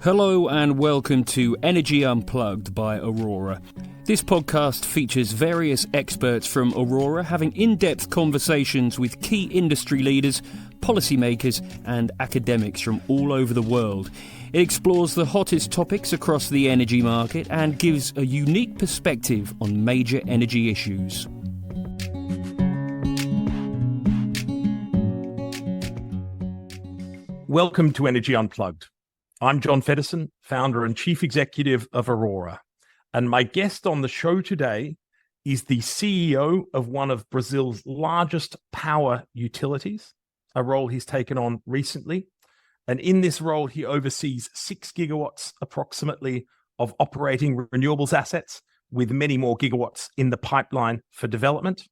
Hello and welcome to Energy Unplugged by Aurora. This podcast features various experts from Aurora having in-depth conversations with key industry leaders, policymakers and academics from all over the world. It explores the hottest topics across the energy market and gives a unique perspective on major energy issues. Welcome to Energy Unplugged. I'm John Feddersen, founder and chief executive of Aurora. And my guest on the show today is the CEO of one of Brazil's largest power utilities, a role he's taken on recently. And in this role, he oversees 6 gigawatts approximately of operating renewables assets, with many more gigawatts in the pipeline for development.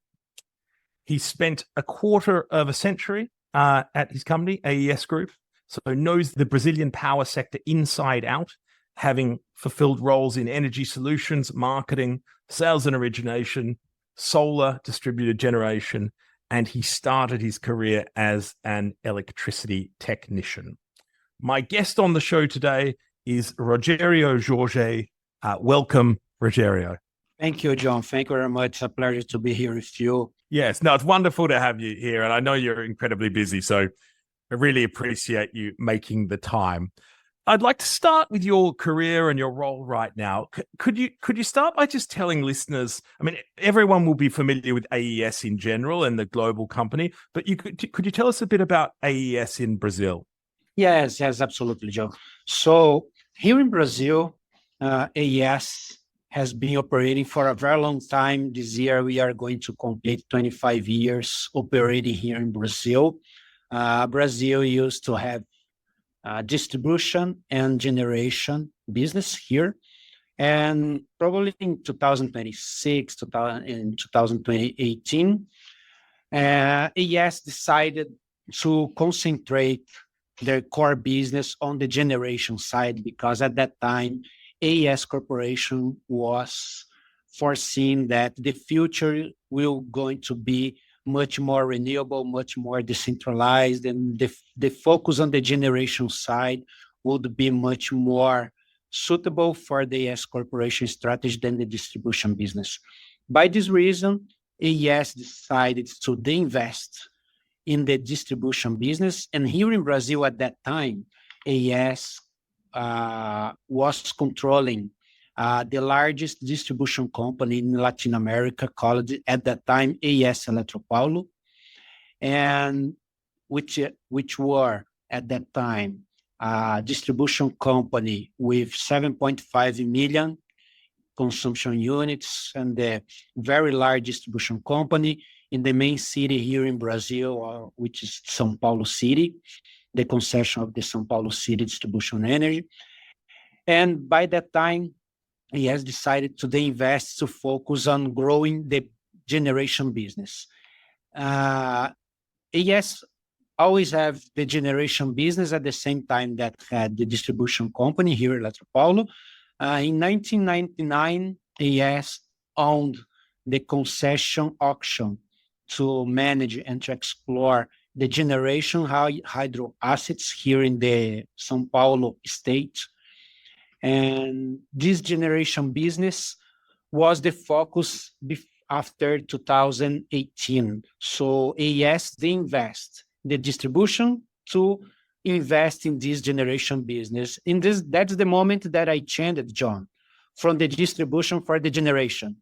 He spent a quarter of a century at his company, AES Group, so knows the Brazilian power sector inside out, having fulfilled roles in energy solutions, marketing, sales and origination, solar distributed generation, and he started his career as an electricity technician. My guest on the show today is Rogério Jorge. Welcome, Rogério. Thank you, John. Thank you very much. It's a pleasure to be here with you. Yes, no, it's wonderful to have you here, and I know you're incredibly busy, so I really appreciate you making the time. I'd like to start with your career and your role right now. Could you start by just telling listeners, I mean, everyone will be familiar with AES in general and the global company, but could you tell us a bit about AES in Brazil? Yes, absolutely, Joe. So here in Brazil, AES has been operating for a very long time. This year, we are going to complete 25 years operating here in Brazil. Brazil used to have distribution and generation business here. And probably in 2026, in 2018, AES decided to concentrate their core business on the generation side, because at that time, AES Corporation was foreseeing that the future will going to be much more renewable, much more decentralized, and the focus on the generation side would be much more suitable for the AES Corporation strategy than the distribution business. By this reason, AES decided to invest in the distribution business. And here in Brazil at that time, AES was controlling the largest distribution company in Latin America, called at that time AES Eletropaulo, and which were at that time a distribution company with 7.5 million consumption units, and the very large distribution company in the main city here in Brazil, which is São Paulo City, the concession of the São Paulo City Distribution Energy. And by that time, he has decided to invest to focus on growing the generation business. AES always have the generation business at the same time that had the distribution company here at Eletropaulo. In 1999, AES owned the concession auction to manage and to explore the generation hydro assets here in the São Paulo state. And this generation business was the focus after 2018. So AES, they invest the distribution to invest in this generation business. That's the moment that I changed, John, from the distribution for the generation.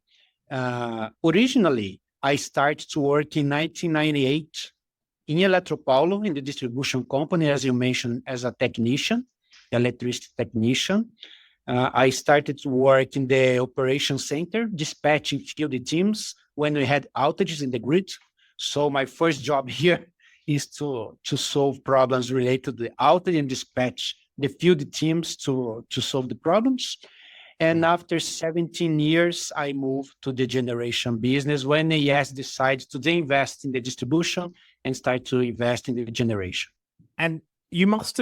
Originally, I started to work in 1998 in Eletropaulo, in the distribution company, as you mentioned, as a technician, electricity technician. I started to work in the operations center, dispatching field teams when we had outages in the grid. So my first job here is to solve problems related to the outage and dispatch the field teams to solve the problems. And after 17 years, I moved to the generation business when AES decided to invest in the distribution and start to invest in the generation. And you must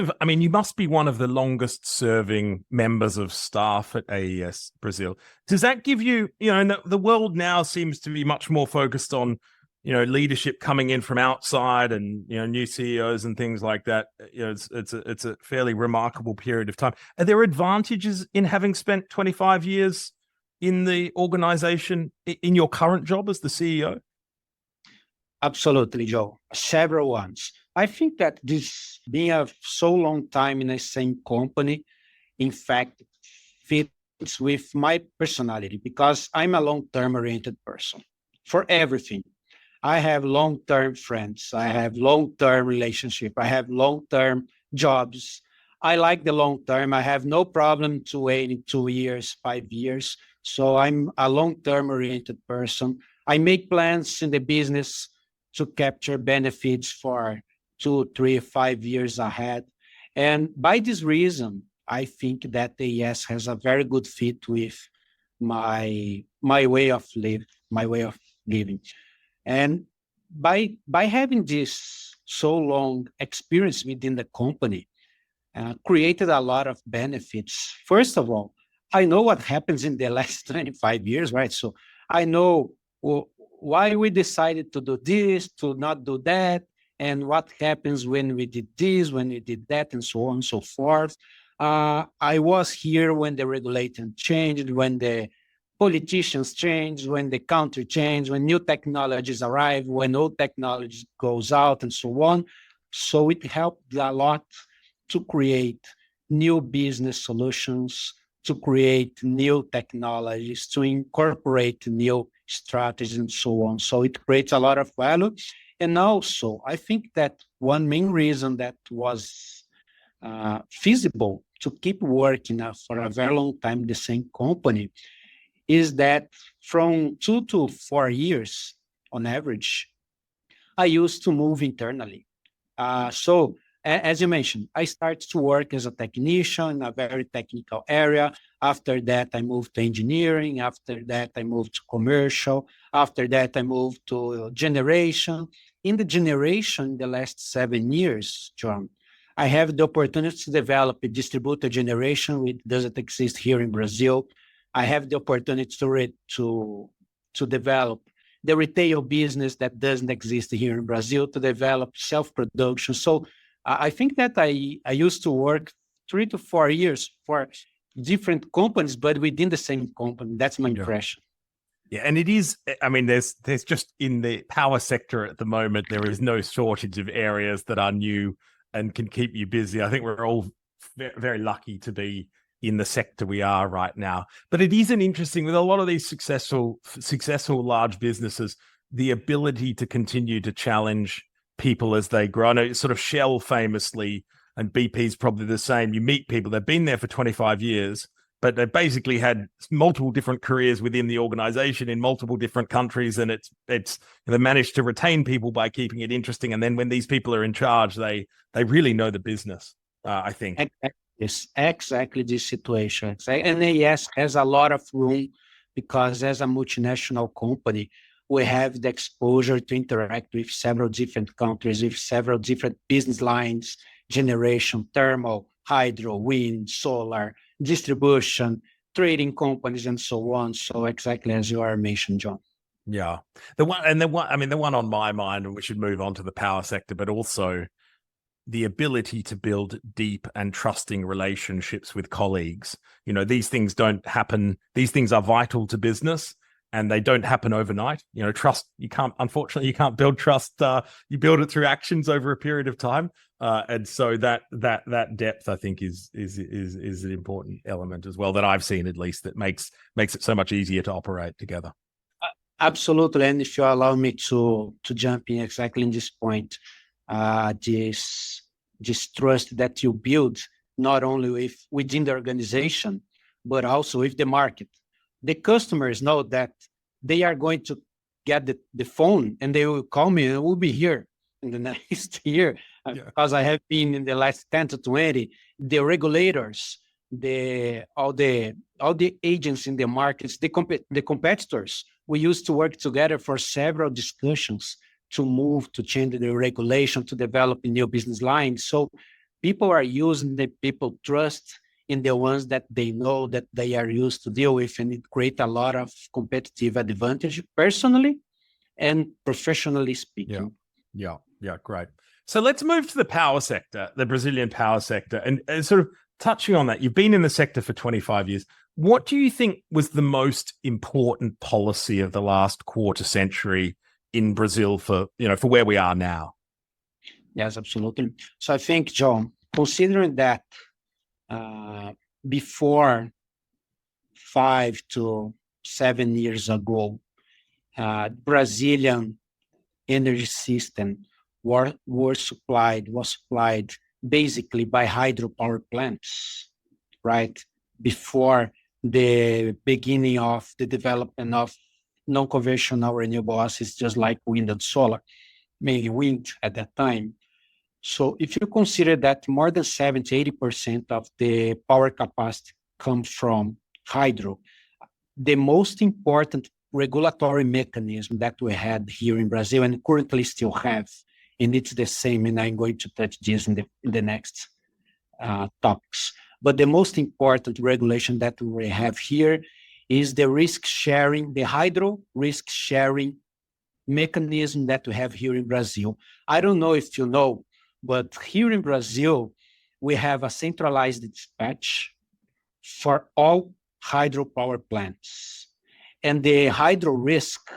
be one of the longest serving members of staff at AES Brazil. Does that give you, the world now seems to be much more focused on leadership coming in from outside and, new CEOs and things like that. It's a fairly remarkable period of time. Are there advantages in having spent 25 years in the organization in your current job as the CEO? Absolutely, Joe. Several ones. I think that this being a so long time in the same company, in fact, fits with my personality because I'm a long-term oriented person for everything. I have long-term friends. I have long-term relationship. I have long-term jobs. I like the long term. I have no problem to wait in 2 years, 5 years. So I'm a long-term oriented person. I make plans in the business to capture benefits for 2, 3, 5 years ahead. And by this reason, I think that AES has a very good fit with my way of living. And by having this so long experience within the company, created a lot of benefits. First of all, I know what happens in the last 25 years, right? So I know why we decided to do this, to not do that, and what happens when we did this, when we did that, and so on and so forth. I was here when the regulation changed, when the politicians changed, when the country changed, when new technologies arrive, when old technology goes out, and so on. So it helped a lot to create new business solutions, to create new technologies, to incorporate new strategies, and so on. So it creates a lot of value. And also, I think that one main reason that was feasible to keep working for a very long time in the same company is that from 2 to 4 years on average, I used to move internally. So as you mentioned, I started to work as a technician in a very technical area. After that, I moved to engineering. After that, I moved to commercial. After that, I moved to generation. In the generation, the last 7 years, John, I have the opportunity to develop a distributed generation, which doesn't exist here in Brazil. I have the opportunity to develop the retail business that doesn't exist here in Brazil, to develop self-production. So I think that I used to work 3 to 4 years for different companies, but within the same company. That's my impression. Yeah, and it is, I mean, there's just in the power sector at the moment, there is no shortage of areas that are new and can keep you busy. I think we're all very lucky to be in the sector we are right now. But it isn't interesting with a lot of these successful large businesses, the ability to continue to challenge people as they grow. I know sort of Shell famously, and BP's probably the same. You meet people, they've been there for 25 years, but they've basically had multiple different careers within the organization in multiple different countries. And it's they managed to retain people by keeping it interesting. And then when these people are in charge, they really know the business, I think. It's exactly this situation. And AES has a lot of room because as a multinational company, we have the exposure to interact with several different countries, with several different business lines, generation, thermal, hydro, wind, solar, distribution, trading companies, and so on. So exactly as you are mentioned, John. Yeah. The one on my mind, and we should move on to the power sector, but also the ability to build deep and trusting relationships with colleagues. These things don't happen. These things are vital to business and they don't happen overnight. Trust, unfortunately, you can't build trust. You build it through actions over a period of time. And so that depth, I think, is an important element as well that I've seen, at least, that makes it so much easier to operate together. Absolutely. And if you allow me to jump in exactly in this point, this trust that you build not only within the organization, but also with the market. The customers know that they are going to get the phone and they will call me and we'll be here in the next year. Because I have been in the last 10 to 20, the regulators, all the agents in the markets, the competitors, we used to work together for several discussions to move, to change the regulation, to develop a new business lines. So people are using the people trust in the ones that they know that they are used to deal with, and it creates a lot of competitive advantage personally and professionally speaking. Yeah, great. So let's move to the power sector, the Brazilian power sector, and sort of touching on that. You've been in the sector for 25 years. What do you think was the most important policy of the last quarter century in Brazil for where we are now? Yes, absolutely. So I think, John, considering that before 5 to 7 years ago, Brazilian energy system was supplied basically by hydropower plants, right? Before the beginning of the development of non-conventional renewable assets, just like wind and solar, mainly wind at that time. So if you consider that more than 70-80% of the power capacity comes from hydro, the most important regulatory mechanism that we had here in Brazil and currently still have, and it's the same, and I'm going to touch this in the next topics. But the most important regulation that we have here is the risk sharing, the hydro risk sharing mechanism that we have here in Brazil. I don't know if you know, but here in Brazil, we have a centralized dispatch for all hydropower plants. And the hydro risk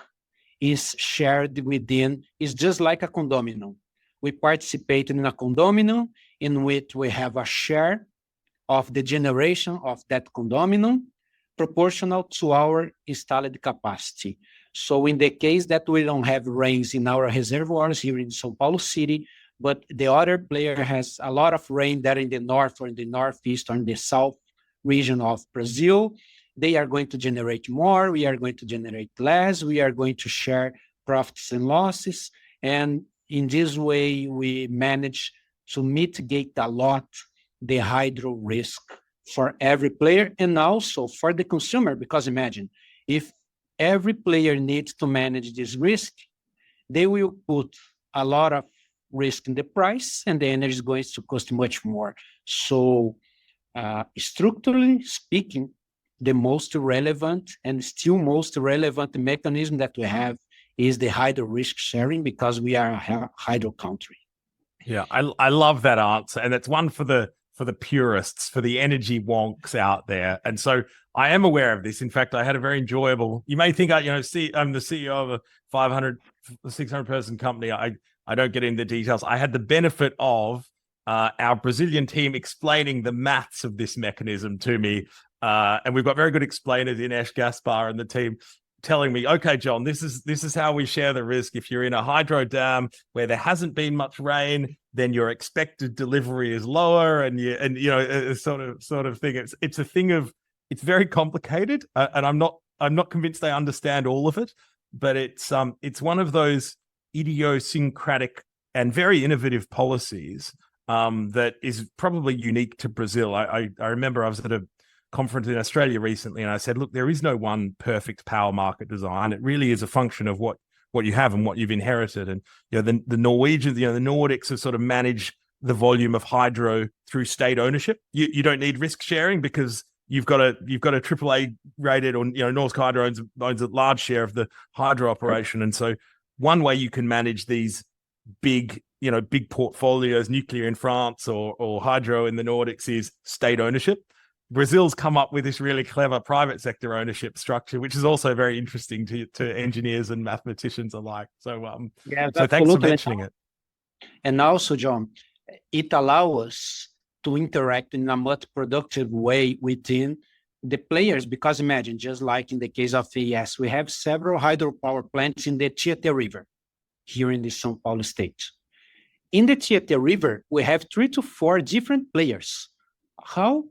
is shared within, is just like a condominium. We participate in a condominium in which we have a share of the generation of that condominium proportional to our installed capacity. So in the case that we don't have rains in our reservoirs here in São Paulo City, but the other player has a lot of rain there in the north or in the northeast or in the south region of Brazil, they are going to generate more, we are going to generate less, we are going to share profits and losses. And in this way, we manage to mitigate a lot the hydro risk for every player and also for the consumer. Because imagine, if every player needs to manage this risk, they will put a lot of risk in the price and the energy is going to cost much more. So structurally speaking, the most relevant and still most relevant mechanism that we have is the hydro risk sharing, because we are a hydro country. Yeah, I love that answer. And it's one for the purists, for the energy wonks out there. And so I am aware of this. In fact, I had a very enjoyable, you may think I'm the CEO of a 500, 600 person company. I don't get into details. I had the benefit of our Brazilian team explaining the maths of this mechanism to me. And we've got very good explainers in Ash Gaspar and the team telling me, okay, John, this is how we share the risk. If you're in a hydro dam where there hasn't been much rain, then your expected delivery is lower, and sort of thing. It's a thing of, it's very complicated, and I'm not convinced I understand all of it, but it's one of those idiosyncratic and very innovative policies that is probably unique to Brazil. I remember I was at a conference in Australia recently, and I said, look, there is no one perfect power market design. It really is a function of what you have and what you've inherited. And the Norwegians, the Nordics have sort of managed the volume of hydro through state ownership. You don't need risk sharing because you've got a AAA rated, or Norsk Hydro owns a large share of the hydro operation. And so one way you can manage these big portfolios, nuclear in France or hydro in the Nordics, is state ownership. Brazil's come up with this really clever private sector ownership structure, which is also very interesting to engineers and mathematicians alike. So, so thanks for mentioning it. And also, John, it allows us to interact in a much productive way within the players, because imagine, just like in the case of AES, we have several hydropower plants in the Tietê River here in the São Paulo state. In the Tietê River, we have 3 to 4 different players. How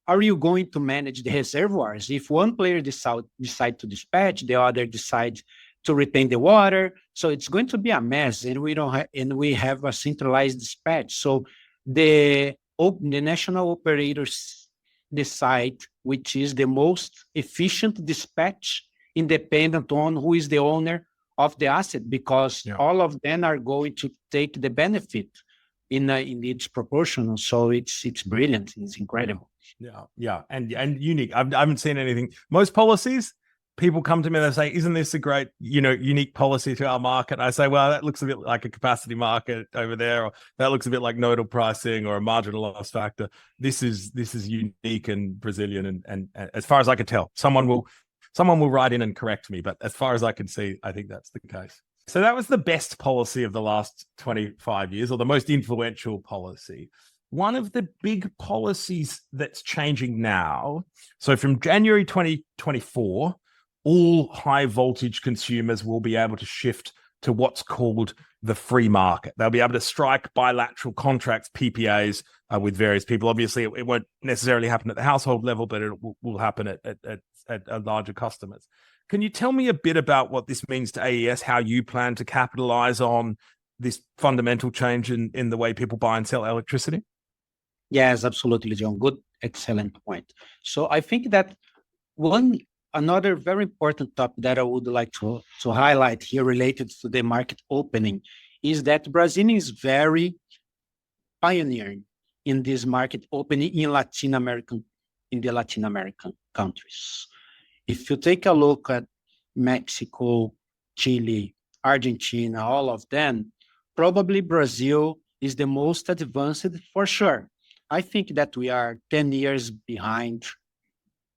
are you going to manage the reservoirs if one player decide to dispatch, the other decides to retain the water? So it's going to be a mess, and we have a centralized dispatch. So the national operators decide which is the most efficient dispatch, independent on who is the owner of the asset, because all of them are going to take the benefit in its proportional. So it's brilliant. It's incredible. Yeah, and unique. I haven't seen anything. Most policies, people come to me and they say, isn't this a great, unique policy to our market? I say, well, that looks a bit like a capacity market over there, or that looks a bit like nodal pricing or a marginal loss factor. This is unique and Brazilian. And as far as I can tell, someone will write in and correct me. But as far as I can see, I think that's the case. So that was the best policy of the last 25 years, or the most influential policy. One of the big policies that's changing now, so from January 2024, all high voltage consumers will be able to shift to what's called the free market. They'll be able to strike bilateral contracts, PPAs, with various people. Obviously, it won't necessarily happen at the household level, but it will happen at larger customers. Can you tell me a bit about what this means to AES, how you plan to capitalize on this fundamental change in the way people buy and sell electricity? Yes, absolutely, John. Good, excellent point. So I think that another very important topic that I would like to highlight here related to the market opening is that Brazil is very pioneering in this market opening in the Latin American countries. If you take a look at Mexico, Chile, Argentina, all of them, probably Brazil is the most advanced for sure. I think that we are 10 years behind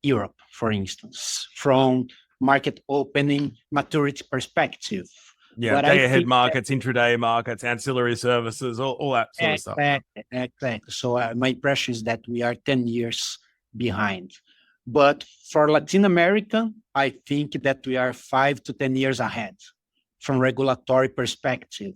Europe, for instance, from market opening maturity perspective. Yeah, but day-ahead markets, intraday markets, ancillary services, all that sort of stuff. Exactly. So my impression is that we are 10 years behind. But for Latin America, I think that we are 5 to 10 years ahead from regulatory perspective.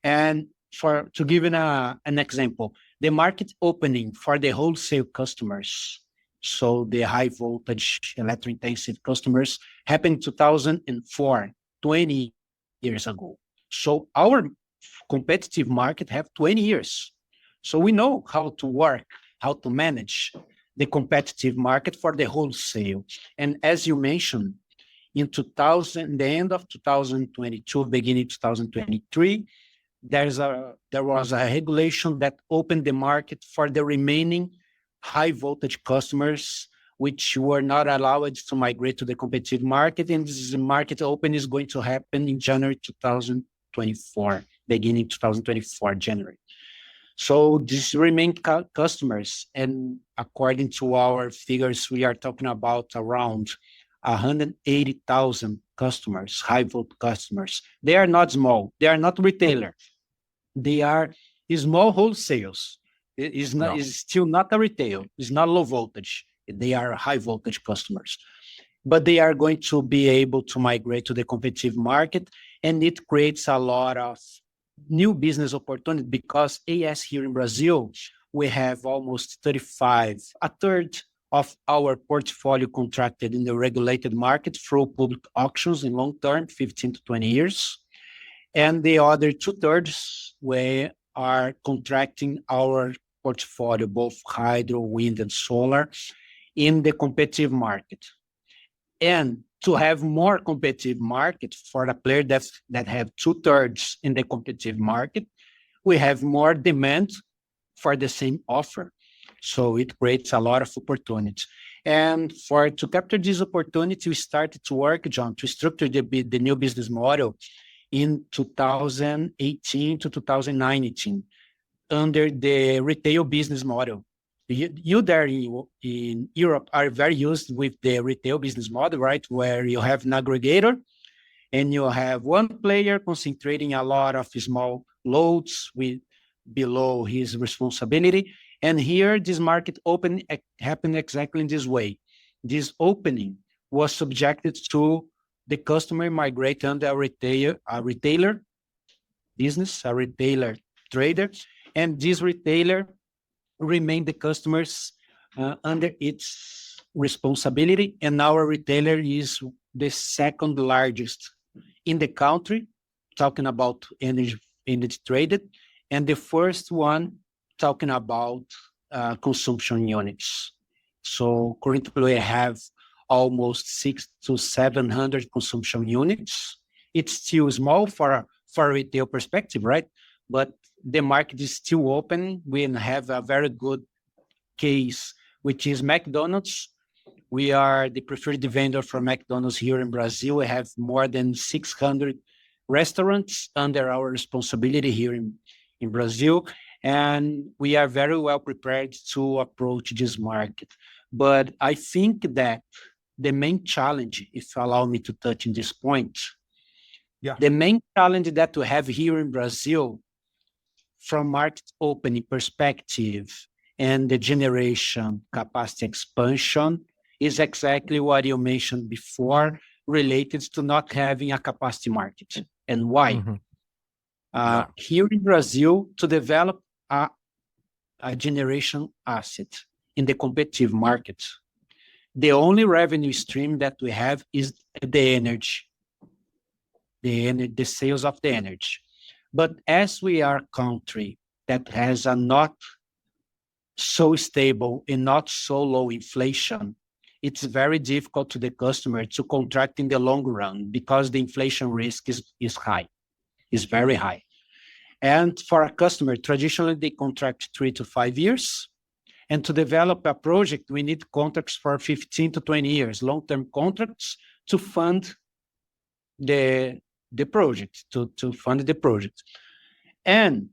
And to give an example, the market opening for the wholesale customers, so the high voltage electro intensive customers, happened in 2004, 20 years ago. So our competitive market have 20 years. So we know how to work, how to manage the competitive market for the wholesale. And as you mentioned, in the end of 2022, beginning 2023, there was a regulation that opened the market for the remaining high voltage customers, which were not allowed to migrate to the competitive market. And this market open is going to happen in January 2024, beginning 2024, January. So these remain customers, and according to our figures, we are talking about around 180,000 customers, high volt customers. They are not small. They are not retailers. They are small wholesales. It's still not a retail. It's not low voltage. They are high voltage customers. But they are going to be able to migrate to the competitive market, and it creates a lot of new business opportunity because AES here in Brazil, we have almost a third of our portfolio contracted in the regulated market through public auctions in long term, 15 to 20 years. And the other 2/3, we are contracting our portfolio, both hydro, wind, and solar, in the competitive market. And to have more competitive market for a player that have 2/3 in the competitive market, we have more demand for the same offer. So it creates a lot of opportunity. And to capture this opportunity, we started to work, John, to structure the new business model in 2018 to 2019 under the retail business model. You there in Europe are very used with the retail business model, right? Where you have an aggregator and you have one player concentrating a lot of small loads below his responsibility. And here, this market opening happened exactly in this way. This opening was subjected to the customer migrate under a retailer business, a retailer trader, and this retailer remain the customers under its responsibility. And our retailer is the second largest in the country, talking about energy traded, and the first one talking about consumption units. So currently we have almost 600 to 700 consumption units. It's still small for a retail perspective, right? But the market is still open. We have a very good case, which is McDonald's, We are the preferred vendor for McDonald's here in Brazil. We have more than 600 restaurants under our responsibility here in Brazil. And we are very well prepared to approach this market. But I think that the main challenge, if you allow me to touch in this point, the main challenge that we have here in Brazil from market opening perspective and the generation capacity expansion is exactly what you mentioned before, related to not having a capacity market. And why? Here in Brazil, to develop a generation asset in the competitive market, the only revenue stream that we have is the energy, the sales of the energy. But as we are a country that has a not so stable and not so low inflation, it's very difficult to the customer to contract in the long run because the inflation risk is high, is very high. And for a customer, traditionally, they contract 3 to 5 years. And to develop a project, we need contracts for 15 to 20 years, long-term contracts to fund the project, to fund the project. And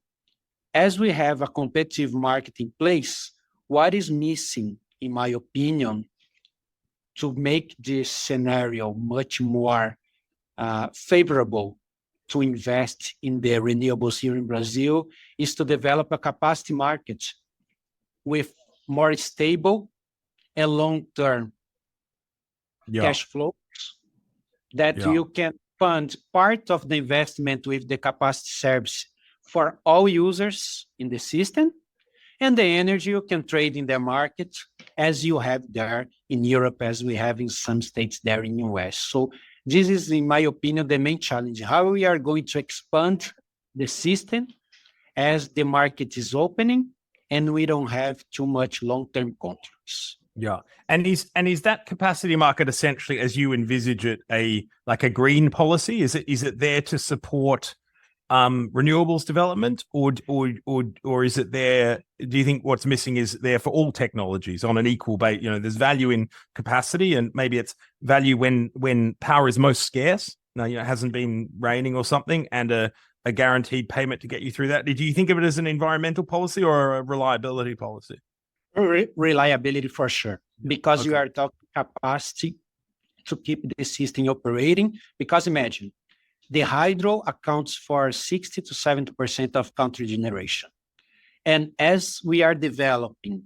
as we have a competitive market in place, what is missing, in my opinion, to make this scenario much more favorable to invest in the renewables here in Brazil is to develop a capacity market with more stable and long-term cash flows that you can fund part of the investment with the capacity service for all users in the system, and the energy you can trade in the market as you have there in Europe, as we have in some states there in the US. So this is, in my opinion, the main challenge, how we are going to expand the system as the market is opening and we don't have too much long-term contracts. Yeah. And is that capacity market essentially, as you envisage it, a green policy? Is it there to support renewables development, or is it there? Do you think what's missing is there for all technologies on an equal base? You know, there's value in capacity, and maybe it's value when power is most scarce. Now, it hasn't been raining or something, and a guaranteed payment to get you through that. Do you think of it as an environmental policy or a reliability policy? Reliability for sure, because you are talking capacity to keep the system operating. Because imagine, the hydro accounts for 60 to 70% of country generation. And as we are developing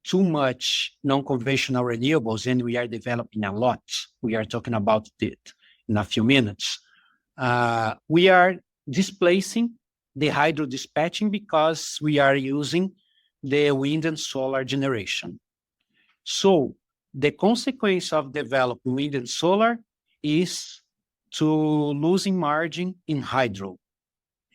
too much non-conventional renewables, and we are developing a lot, we are talking about it in a few minutes, we are displacing the hydro dispatching because we are using the wind and solar generation. So the consequence of developing wind and solar is to losing margin in hydro.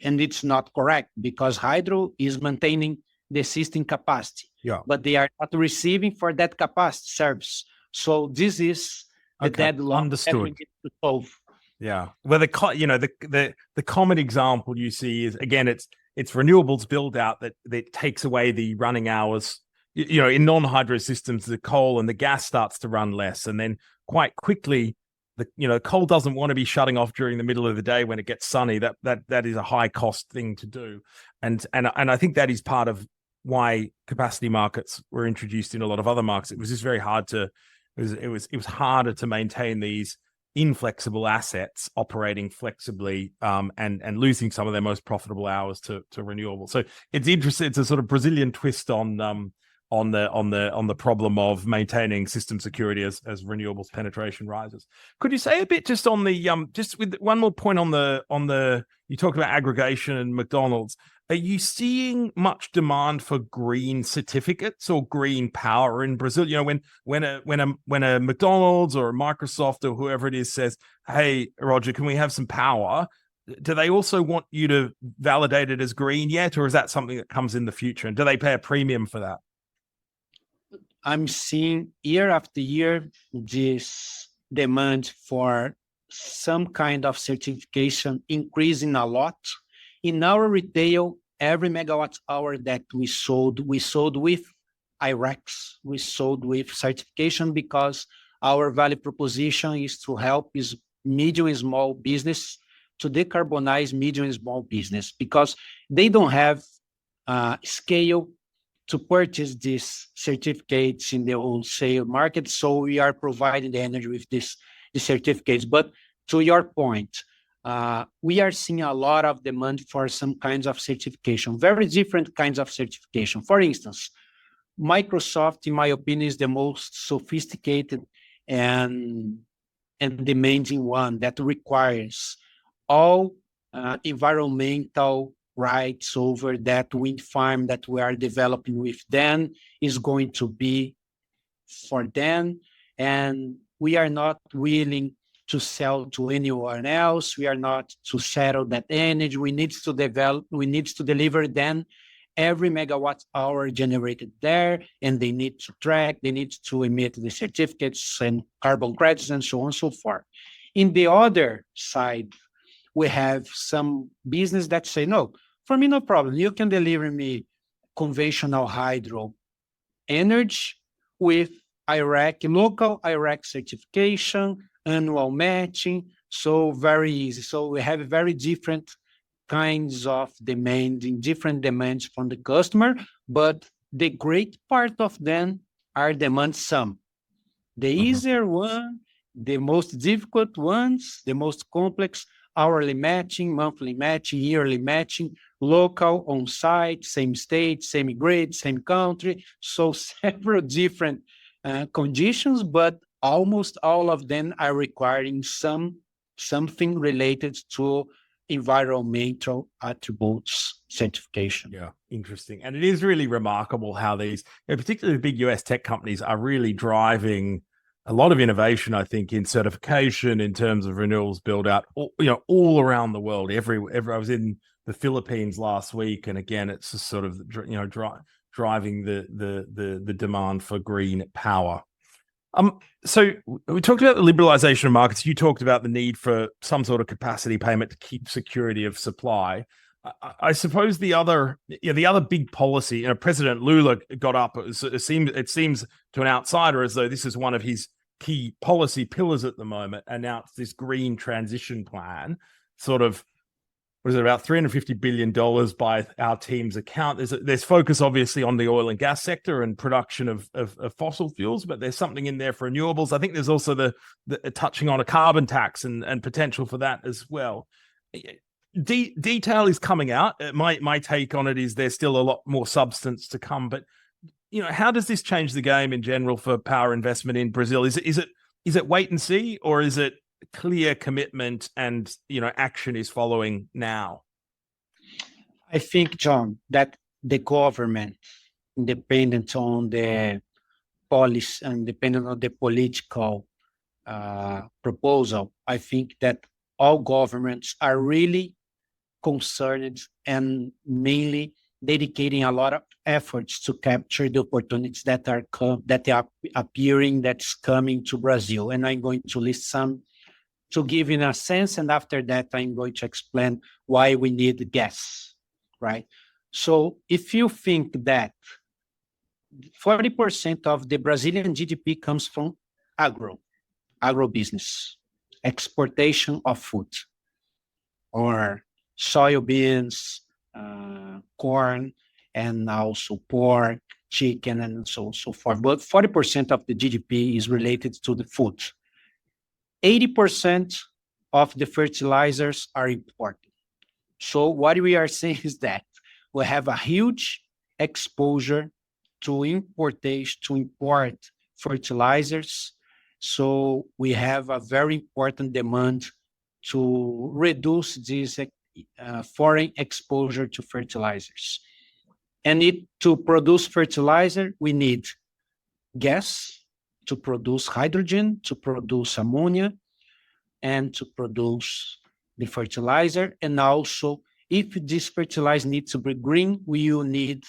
And it's not correct because hydro is maintaining the system capacity, but they are not receiving for that capacity service. So this is the deadlock that we need to solve. Yeah. Well, the common example you see is, again, it's renewables build out that takes away the running hours. In non-hydro systems, the coal and the gas starts to run less, and then quite quickly, coal doesn't want to be shutting off during the middle of the day when it gets sunny. That is a high cost thing to do, and I think that is part of why capacity markets were introduced in a lot of other markets. It was just very hard to it was harder to maintain these inflexible assets operating flexibly, and losing some of their most profitable hours to renewables. So it's interesting. It's a sort of Brazilian twist on the problem of maintaining system security as renewables penetration rises. Could you say a bit just on the just with one more point on the you talked about aggregation and McDonald's. Are you seeing much demand for green certificates or green power in Brazil? When a McDonald's or a Microsoft or whoever it is says, "Hey, Roger, can we have some power?" Do they also want you to validate it as green yet, or is that something that comes in the future? And do they pay a premium for that? I'm seeing year after year this demand for some kind of certification increasing a lot. In our retail, every megawatt hour that we sold with IREX. We sold with certification because our value proposition is to help is medium and small business to decarbonize medium and small business because they don't have scale to purchase these certificates in the wholesale market. So we are providing the energy with these certificates. But to your point, we are seeing a lot of demand for some kinds of certification, very different kinds of certification. For instance, Microsoft, in my opinion, is the most sophisticated and demanding one that requires all environmental rights over that wind farm that we are developing with them is going to be for them. And we are not willing to sell to anyone else. We are not to settle that energy. We need to deliver then every megawatt hour generated there, and they need to track, they need to emit the certificates and carbon credits and so on and so forth. In the other side, we have some business that say, no, for me, no problem. You can deliver me conventional hydro energy with local IREC certification, annual matching, so very easy. So we have very different kinds of different demands from the customer, but the great part of them are demand some. The easier one, the most difficult ones, the most complex, hourly matching, monthly matching, yearly matching, local, on-site, same state, same grid, same country. So several different conditions, but almost all of them are requiring something related to environmental attributes certification. Yeah, interesting. And it is really remarkable how these, particularly the big US tech companies, are really driving a lot of innovation, I think, in certification in terms of renewables build out, all around the world. I was in the Philippines last week, and again, it's just sort of driving the demand for green power. So we talked about the liberalization of markets. You talked about the need for some sort of capacity payment to keep security of supply. I suppose the other big policy, President Lula got up. It seems to an outsider as though this is one of his key policy pillars at the moment. Announced this green transition plan, sort of. Was it about $350 billion by our team's account? There's focus obviously on the oil and gas sector and production of fossil fuels, but there's something in there for renewables. I think there's also the touching on a carbon tax and potential for that as well. Detail is coming out. My take on it is there's still a lot more substance to come. But how does this change the game in general for power investment in Brazil? Is it wait and see, or is it clear commitment and action is following now? I think, John, that the government, independent on the policy and dependent on the political proposal, I think that all governments are really concerned and mainly dedicating a lot of efforts to capture the opportunities that are appearing, that's coming to Brazil. And I'm going to list some to give in a sense, and after that, I'm going to explain why we need gas, right? So if you think that 40% of the Brazilian GDP comes from agribusiness, exportation of food, or soybeans, corn, and also pork, chicken, and so forth. But 40% of the GDP is related to the food. 80% of the fertilizers are imported. So what we are saying is that we have a huge exposure to import fertilizers. So we have a very important demand to reduce this foreign exposure to fertilizers. And to produce fertilizer, we need gas, to produce hydrogen, to produce ammonia, and to produce the fertilizer. And also, if this fertilizer needs to be green, we will need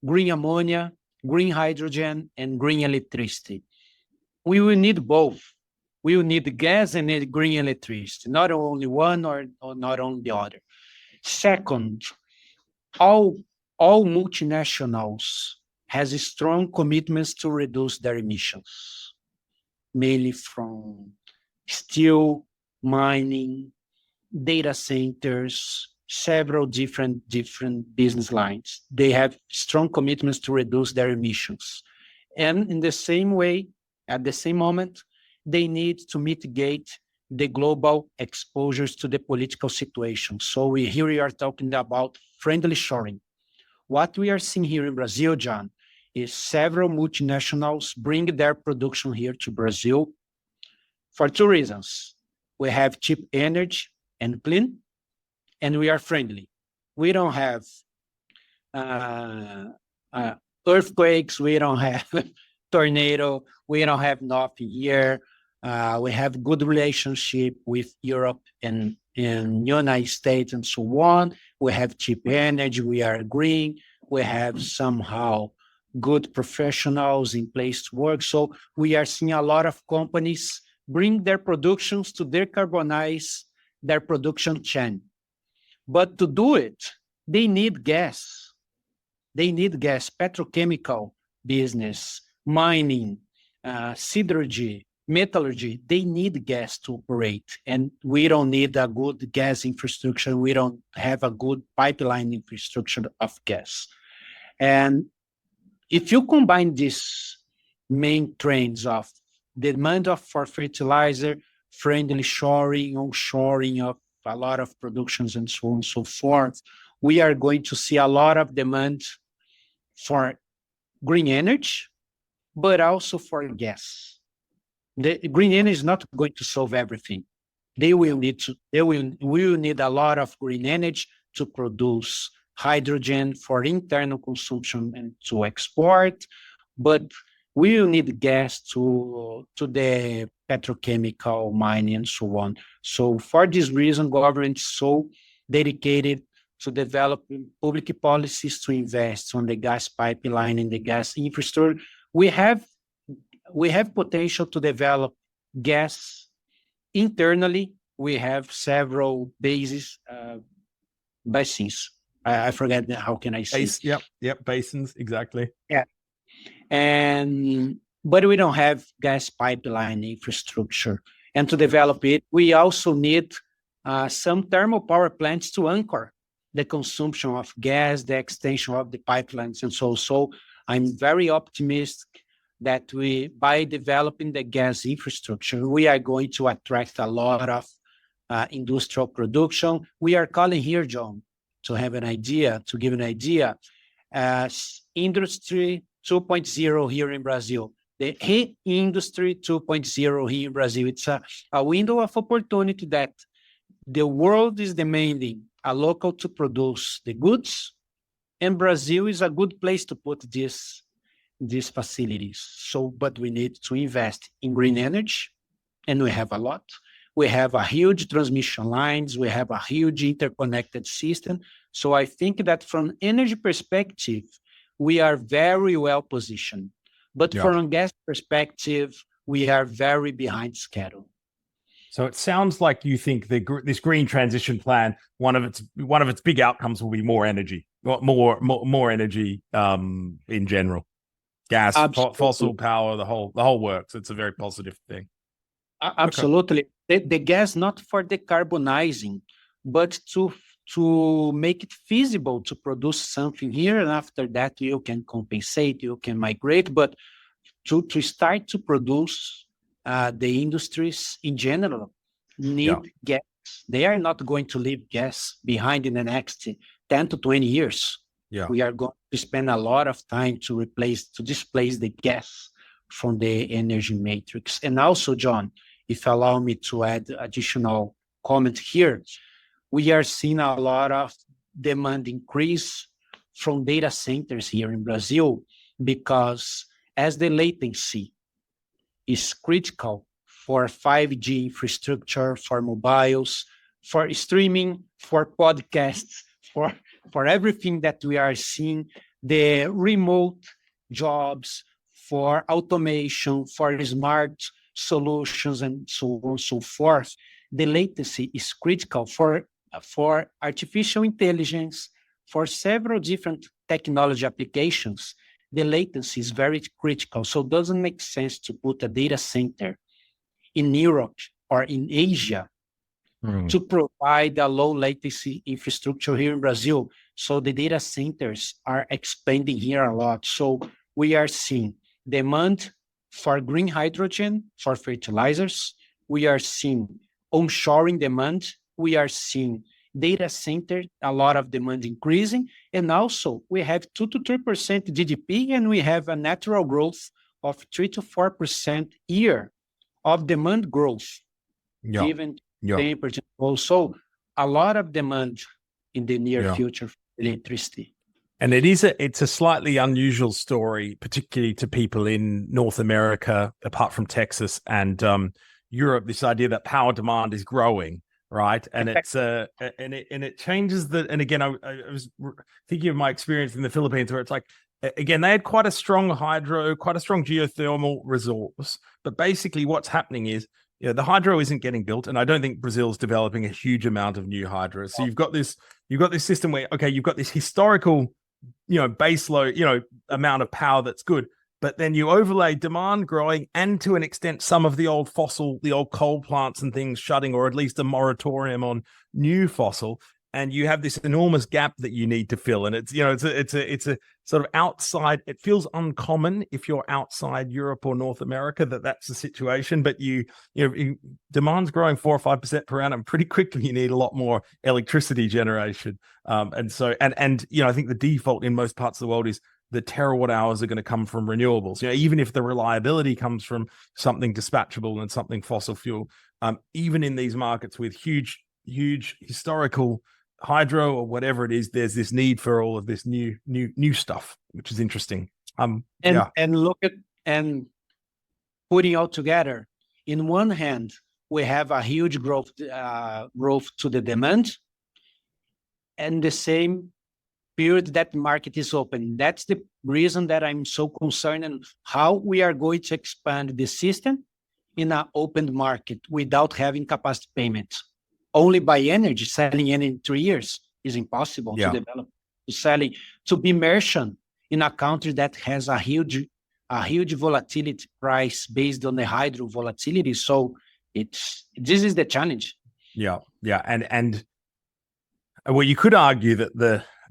green ammonia, green hydrogen, and green electricity. We will need both. We will need gas and need green electricity, not only one or not only the other. Second, all multinationals has strong commitments to reduce their emissions, mainly from steel, mining, data centers, several different business lines. They have strong commitments to reduce their emissions. And in the same way, at the same moment, they need to mitigate the global exposures to the political situation. So here we are talking about friendly shoring. What we are seeing here in Brazil, John, is several multinationals bring their production here to Brazil for two reasons. We have cheap energy and clean, and we are friendly. We don't have earthquakes, we don't have tornado, we don't have nothing here. We have good relationship with Europe and United States and so on. We have cheap energy, we are green, we have somehow good professionals in place to work. So we are seeing a lot of companies bring their productions to decarbonize their production chain. But to do it, they need gas. They need gas, petrochemical business, mining, siderurgy, metallurgy. They need gas to operate. And we don't need a good gas infrastructure. We don't have a good pipeline infrastructure of gas. And if you combine these main trends of demand for fertilizer, friendly shoring, onshoring of a lot of productions and so on and so forth, we are going to see a lot of demand for green energy, but also for gas. The green energy is not going to solve everything. They will need a lot of green energy to produce hydrogen for internal consumption and to export, but we will need gas to the petrochemical mining and so on. So for this reason, government is so dedicated to developing public policies to invest on the gas pipeline and the gas infrastructure. We have potential to develop gas internally. We have several basins. I forget how can I say. Yep, basins, exactly. Yeah. But we don't have gas pipeline infrastructure. And to develop it, we also need some thermal power plants to anchor the consumption of gas, the extension of the pipelines, and so. So I'm very optimistic that by developing the gas infrastructure, we are going to attract a lot of industrial production. We are calling here, John, to give an idea, as Industry 2.0 here in Brazil. The Industry 2.0 here in Brazil. It's a window of opportunity that the world is demanding a local to produce the goods, and Brazil is a good place to put these facilities. So, but we need to invest in green energy, and we have a lot. We have a huge transmission lines. We have a huge interconnected system. So I think that from energy perspective, we are very well positioned. But from a gas perspective, we are very behind schedule. So it sounds like you think this green transition plan, one of its big outcomes will be more energy, more energy in general, gas, fossil power, the whole works. It's a very positive thing. Absolutely, okay. The gas not for decarbonizing, but to make it feasible to produce something here, and after that you can compensate, you can migrate, but to start to produce. The industries in general need gas. They are not going to leave gas behind in the next 10 to 20 years. Yeah. We are going to spend a lot of time to displace the gas from the energy matrix. And also, John, if you allow me to add additional comment here, we are seeing a lot of demand increase from data centers here in Brazil, because as the latency is critical for 5G infrastructure, for mobiles, for streaming, for podcasts, for everything that we are seeing, the remote jobs, for automation, for smart solutions, and so on and so forth. The latency is critical for artificial intelligence, for several different technology applications. the latency is very critical. So it doesn't make sense to put a data center in Europe or in Asia to provide a low latency infrastructure here in Brazil. So the data centers are expanding here a lot. So we are seeing demand for green hydrogen, for fertilizers. We are seeing onshoring demand. We are seeing data center, a lot of demand increasing. And also we have 2 to 3% GDP, and we have a natural growth of 3 to 4% year of demand growth, given temperature. Also, a lot of demand in the near future for electricity. And it's a slightly unusual story, particularly to people in North America, apart from Texas and Europe. This idea that power demand is growing, right? And it changes and again, I was thinking of my experience in the Philippines, where it's like, again, they had quite a strong hydro, quite a strong geothermal resource, but basically what's happening is, the hydro isn't getting built, and I don't think Brazil's developing a huge amount of new hydro. So you've got this system where, okay, you've got this historical, base load, amount of power that's good, but then you overlay demand growing and to an extent some of the old coal plants and things shutting, or at least a moratorium on new fossil, and you have this enormous gap that you need to fill. And it's a sort of outside. It feels uncommon if you're outside Europe or North America that's the situation. But demand's growing 4 or 5% per annum. Pretty quickly, you need a lot more electricity generation. I think the default in most parts of the world is the terawatt hours are going to come from renewables. Even if the reliability comes from something dispatchable and something fossil fuel, even in these markets with huge historical hydro or whatever it is, there's this need for all of this new stuff, which is interesting. And look at and putting all together. In one hand, we have a huge growth to the demand, and the same period that market is open. That's the reason that I'm so concerned and how we are going to expand the system in an open market without having capacity payments. Only by energy, selling energy in 3 years is impossible to develop. To be merchant in a country that has a huge volatility price based on the hydro volatility. So this is the challenge. Yeah. And well, you could argue that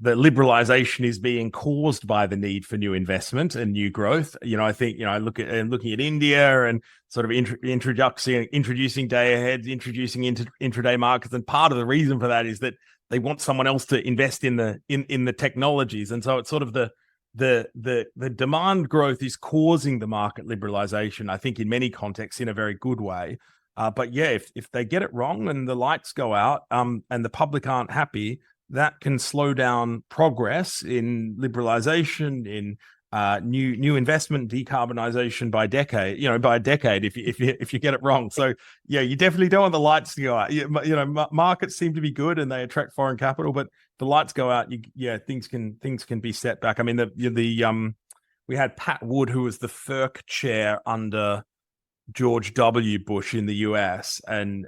the liberalization is being caused by the need for new investment and new growth. I think, looking at India and sort of introducing day ahead, introducing intraday markets. And part of the reason for that is that they want someone else to invest in the technologies. And so it's sort of the demand growth is causing the market liberalization, I think, in many contexts in a very good way. But yeah, if they get it wrong and the lights go out and the public aren't happy, that can slow down progress in liberalization, in new investment, decarbonization by a decade if you get it wrong. So yeah, you definitely don't want the lights to go out. Markets seem to be good and they attract foreign capital, but the lights go out, things can be set back. I mean, we had Pat Wood, who was the FERC chair under George W. Bush in the US, and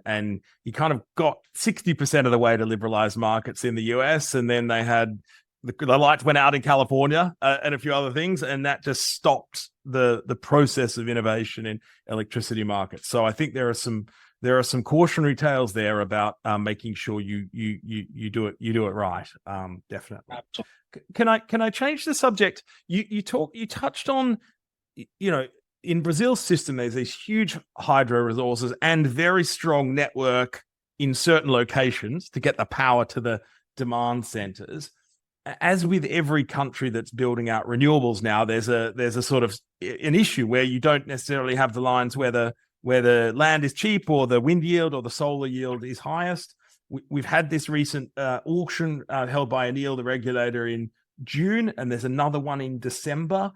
he kind of got 60% of the way to liberalize markets in the US, and then they had the lights went out in California and a few other things, and that just stopped the process of innovation in electricity markets. So I think there are some cautionary tales there about making sure you do it right. Definitely. Can I change the subject? You touched on in Brazil's system, there's these huge hydro resources and very strong network in certain locations to get the power to the demand centers. As with every country that's building out renewables now, there's a sort of an issue where you don't necessarily have the lines where the land is cheap or the wind yield or the solar yield is highest. We've had this recent auction held by ANEEL, the regulator, in June, and there's another one in December.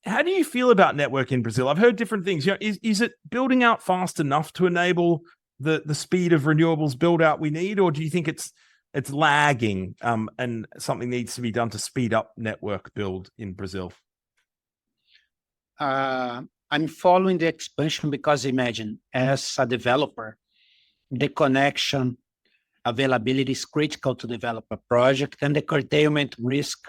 How do you feel about network in Brazil? I've heard different things. Is it building out fast enough to enable the speed of renewables build out we need, or do you think it's lagging and something needs to be done to speed up network build in Brazil? I'm following the expansion because imagine, as a developer, the connection availability is critical to develop a project, and the curtailment risk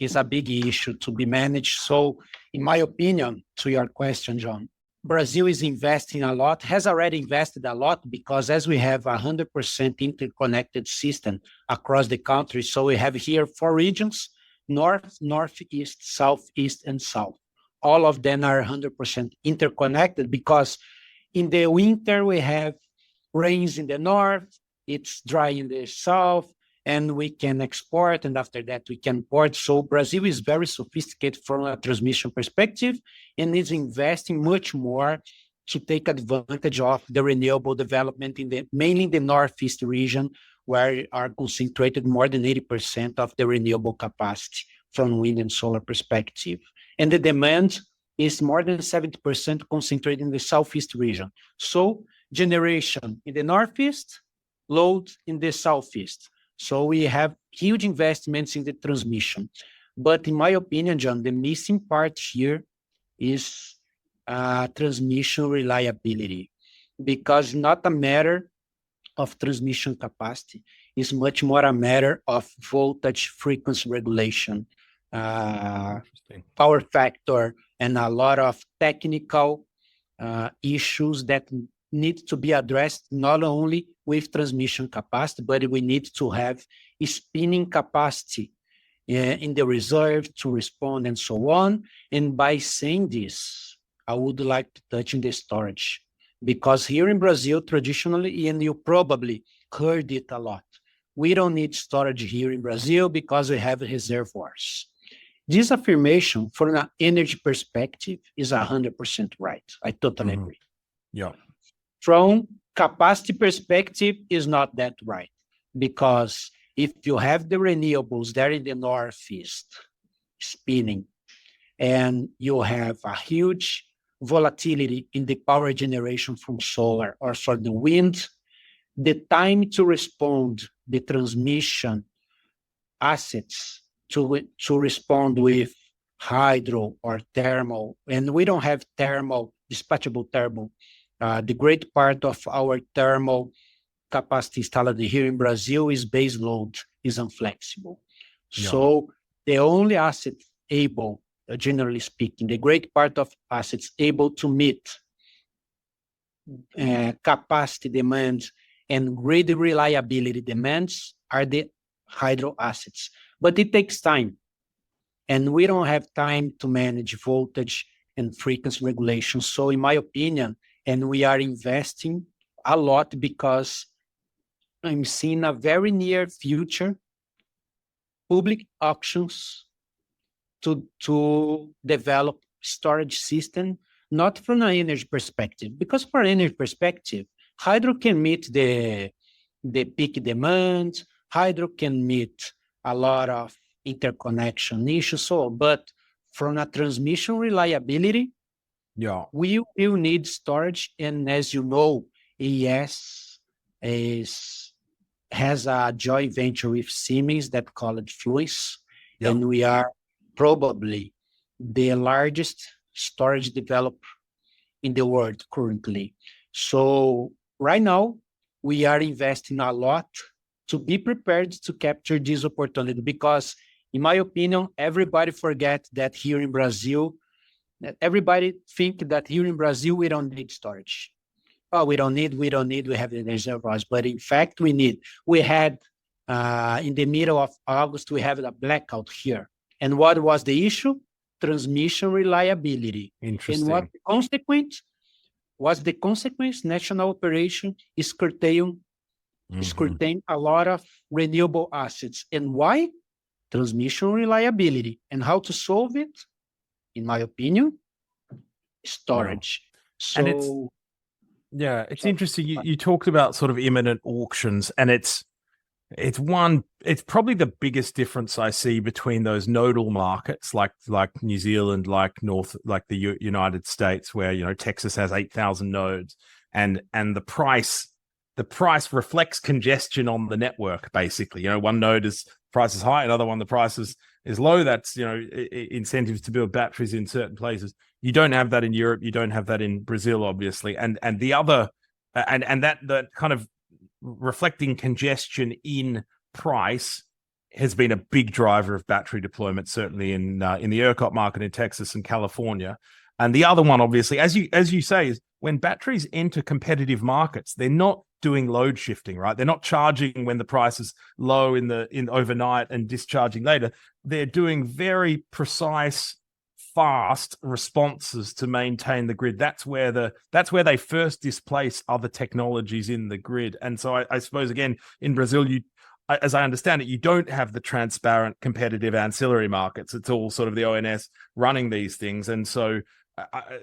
is a big issue to be managed. So in my opinion, to your question, John, Brazil is investing a lot, has already invested a lot, because as we have 100% interconnected system across the country, so we have here 4 regions, north, northeast, southeast, and south. All of them are 100% interconnected, because in the winter we have rains in the north, it's dry in the south, and we can export, and after that we can import. So Brazil is very sophisticated from a transmission perspective and is investing much more to take advantage of the renewable development mainly in the northeast region, where are concentrated more than 80% of the renewable capacity from wind and solar perspective. And the demand is more than 70% concentrated in the southeast region. So generation in the northeast, load in the southeast. So we have huge investments in the transmission. But in my opinion, John, the missing part here is transmission reliability, because not a matter of transmission capacity, is much more a matter of voltage frequency regulation, power factor, and a lot of technical issues that need to be addressed not only with transmission capacity, but we need to have spinning capacity in the reserve to respond and so on. And by saying this, I would like to touch on the storage, because here in Brazil, traditionally, and you probably heard it a lot, we don't need storage here in Brazil because we have reservoirs. This affirmation from an energy perspective is 100% right. I totally agree. Yeah. From capacity perspective, is not that right, because if you have the renewables there in the northeast spinning, and you have a huge volatility in the power generation from solar or for the wind, the time to respond, the transmission assets to respond with hydro or thermal, and we don't have thermal, dispatchable thermal. The great part of our thermal capacity installed here in Brazil is base load, is inflexible. Yeah. So the only asset able, generally speaking, the great part of assets able to meet capacity demands and grid reliability demands are the hydro assets. But it takes time, and we don't have time to manage voltage and frequency regulation. So in my opinion, and we are investing a lot, because I'm seeing a very near future public auctions to develop storage system, not from an energy perspective, because from an energy perspective, hydro can meet the peak demand, hydro can meet a lot of interconnection issues. So, but from a transmission reliability, yeah, we will need storage. And as you know, AES has a joint venture with Siemens that called Fluence, yep. And we are probably the largest storage developer in the world currently. So right now, we are investing a lot to be prepared to capture this opportunity, because in my opinion, everybody forget that here in Brazil, everybody think that here in Brazil, we don't need storage. Oh, we don't need, we have the reservoirs. But in fact, we need. We had, in the middle of August, we have a blackout here. And what was the issue? Transmission reliability. Interesting. And what the consequence? Was the consequence? National operation is curtailing a lot of renewable assets. And why? Transmission reliability. And how to solve it? In my opinion, storage. Wow. So, and it's interesting. You talked about sort of imminent auctions, and it's probably the biggest difference I see between those nodal markets like New Zealand, like the United States, where Texas has 8,000 nodes, and the price reflects congestion on the network. Basically, one node price is high, another one the price is low. That's incentives to build batteries in certain places. You don't have that in Europe. You don't have that in Brazil, obviously, and the other and that kind of reflecting congestion in price has been a big driver of battery deployment, certainly in the ERCOT market in Texas and California. And the other one, obviously, as you say, is when batteries enter competitive markets, they're not doing load shifting, right? They're not charging when the price is low in overnight and discharging later. They're doing very precise, fast responses to maintain the grid. That's where they first displace other technologies in the grid. And so I suppose, again, in Brazil, as I understand it, you don't have the transparent competitive ancillary markets. It's all sort of the ONS running these things. And so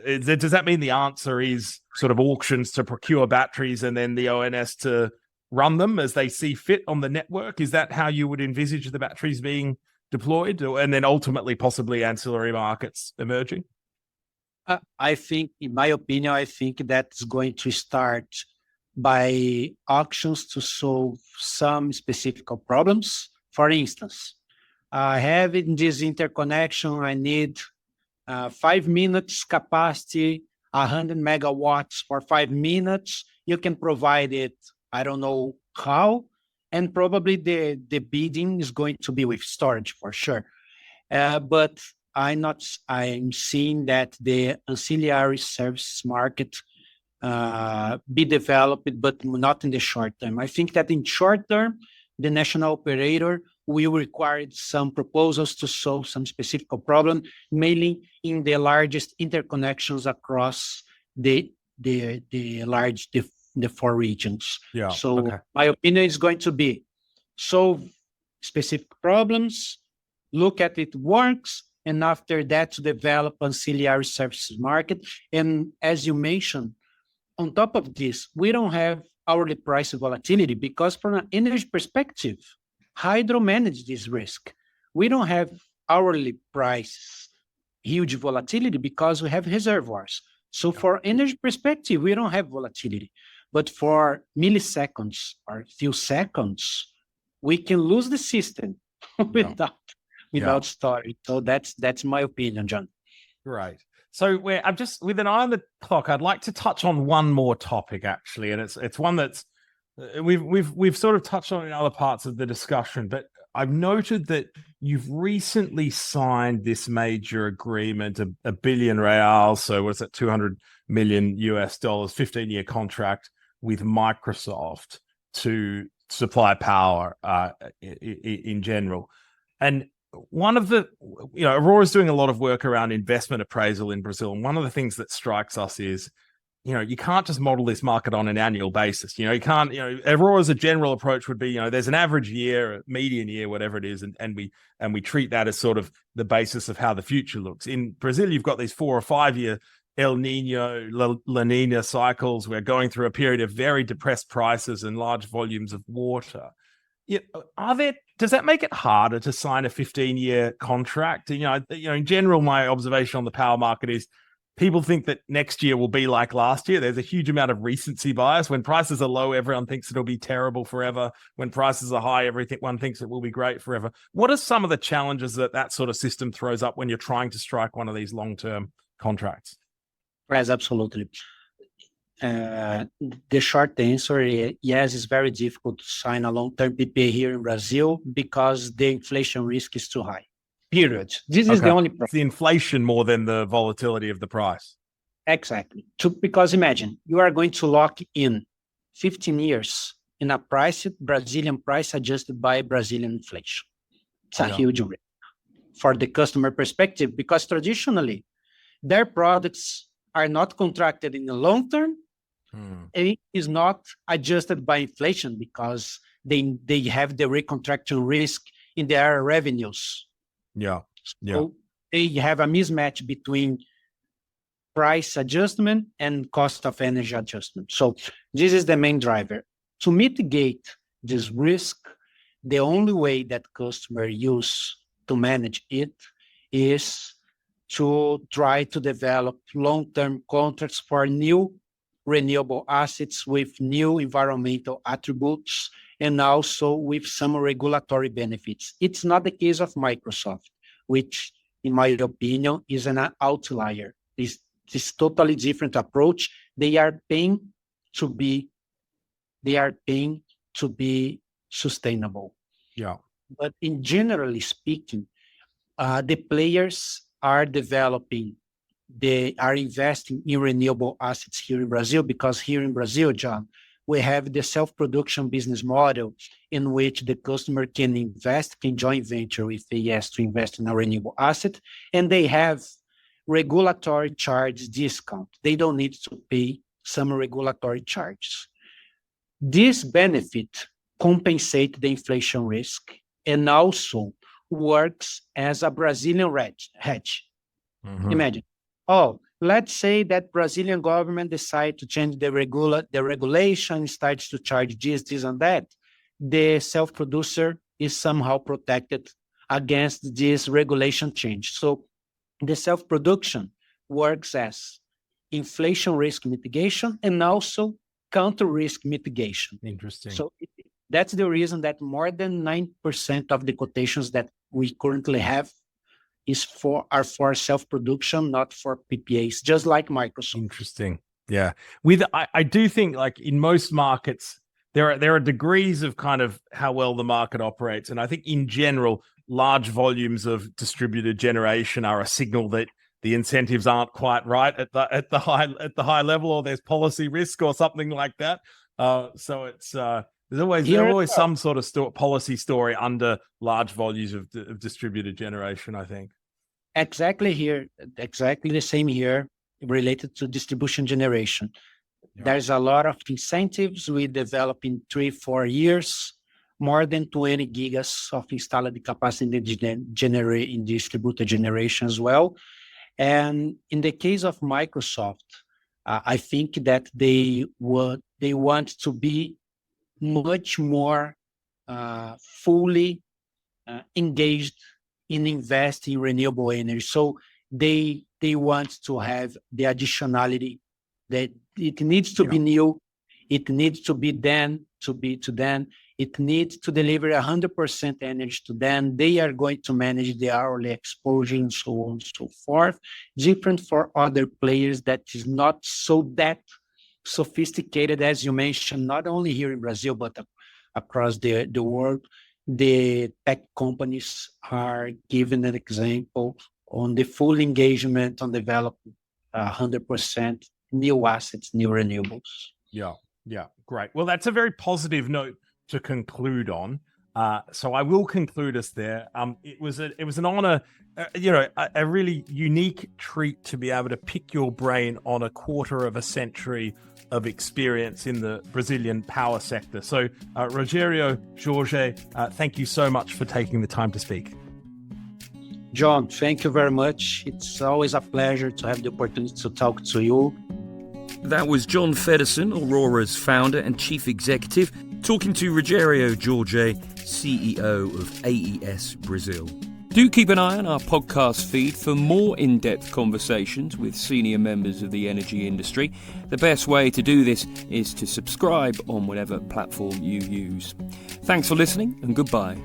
does that mean the answer is sort of auctions to procure batteries and then the ONS to run them as they see fit on the network? Is that how you would envisage the batteries being deployed, and then ultimately possibly ancillary markets emerging? I think, in my opinion, I think that's going to start by auctions to solve some specific problems. For instance, I have in this interconnection, I need 5 minutes capacity, 100 megawatts for 5 minutes. You can provide it, I don't know how, and probably the bidding is going to be with storage for sure. But I'm seeing that the ancillary services market be developed, but not in the short term. I think that in short term, the national operator will require some proposals to solve some specific problem, mainly in the largest interconnections across the four regions. Yeah. So okay. My opinion is going to be solve specific problems, look at it works, and after that to develop ancillary services market. And as you mentioned, on top of this, we don't have hourly price volatility because from an energy perspective, hydro manage this risk. We don't have hourly price huge volatility because we have reservoirs. So for energy perspective, we don't have volatility. But for milliseconds or few seconds, we can lose the system without storage. So that's my opinion, John. Right. So I'm just with an eye on the clock. I'd like to touch on one more topic actually, and it's one that's we've sort of touched on in other parts of the discussion, but I've noted that you've recently signed this major agreement, a billion reals, so what's that, $200 million, 15-year contract with Microsoft to supply power in general. And one of the, Aurora's doing a lot of work around investment appraisal in Brazil. And one of the things that strikes us is, you can't just model this market on an annual basis. You can't, Aurora's a general approach would be, there's an average year, a median year, whatever it is. And we treat that as sort of the basis of how the future looks. In Brazil, you've got these 4 or 5 year El Nino, La Nina cycles. We're going through a period of very depressed prices and large volumes of water. Does that make it harder to sign a 15-year contract? In general, my observation on the power market is people think that next year will be like last year. There's a huge amount of recency bias. When prices are low, everyone thinks it'll be terrible forever. When prices are high, everyone thinks it will be great forever. What are some of the challenges that sort of system throws up when you're trying to strike one of these long-term contracts? Yes, absolutely. The short answer is yes, it's very difficult to sign a long-term PPA here in Brazil because the inflation risk is too high. Period. This is the only problem. It's the inflation more than the volatility of the price. Exactly. Because imagine you are going to lock in 15 years in a Brazilian price adjusted by Brazilian inflation. It's a huge risk for the customer perspective because traditionally their products are not contracted in the long term. It is not adjusted by inflation because they have the recontracting risk in their revenues. So they have a mismatch between price adjustment and cost of energy adjustment. So this is the main driver. To mitigate this risk, the only way that customers use to manage it is to try to develop long-term contracts for new renewable assets with new environmental attributes and also with some regulatory benefits. It's not the case of Microsoft, which, in my opinion, is an outlier. This totally different approach. They are paying to be sustainable. Yeah. But in generally speaking, the players are developing, they are investing in renewable assets here in Brazil, because here in Brazil, John, we have the self-production business model in which the customer can joint venture with AES to invest in a renewable asset, and they have regulatory charge discount. They don't need to pay some regulatory charges. This benefit compensates the inflation risk and also works as a Brazilian hedge. Mm-hmm. Imagine, let's say that Brazilian government decide to change the regulation, starts to charge this and that. The self-producer is somehow protected against this regulation change. So the self-production works as inflation risk mitigation and also counter risk mitigation. Interesting. So that's the reason that more than 9% of the quotations that we currently have are for self-production, not for PPAs, just like Microsoft. Interesting. Yeah. I do think, like, in most markets, there are degrees of kind of how well the market operates. And I think in general, large volumes of distributed generation are a signal that the incentives aren't quite right at the high level, or there's policy risk or something like that. So it's there's always some sort of policy story under large volumes of distributed generation, I think. Exactly the same here related to distribution generation. Yeah. There's a lot of incentives. We develop in 3-4 years, more than 20 gigas of installed capacity in distributed generation as well. And in the case of Microsoft, I think that they want to be much more fully engaged in investing in renewable energy. So they want to have the additionality that it needs to be new, it needs to be to them, it needs to deliver 100% energy to them. They are going to manage the hourly exposure and so on and so forth. Different for other players that is not so that sophisticated, as you mentioned, not only here in Brazil, but across the world. The tech companies are giving an example on the full engagement on developing 100% new assets, new renewables. Yeah, great. Well, that's a very positive note to conclude on. So I will conclude us there. It was an honor, a really unique treat to be able to pick your brain on a quarter of a century of experience in the Brazilian power sector. So, Rogério Jorge, thank you so much for taking the time to speak. John, thank you very much. It's always a pleasure to have the opportunity to talk to you. That was John Feddersen, Aurora's founder and chief executive, talking to Rogério Jorge, CEO of AES Brasil. Do keep an eye on our podcast feed for more in-depth conversations with senior members of the energy industry. The best way to do this is to subscribe on whatever platform you use. Thanks for listening, and goodbye.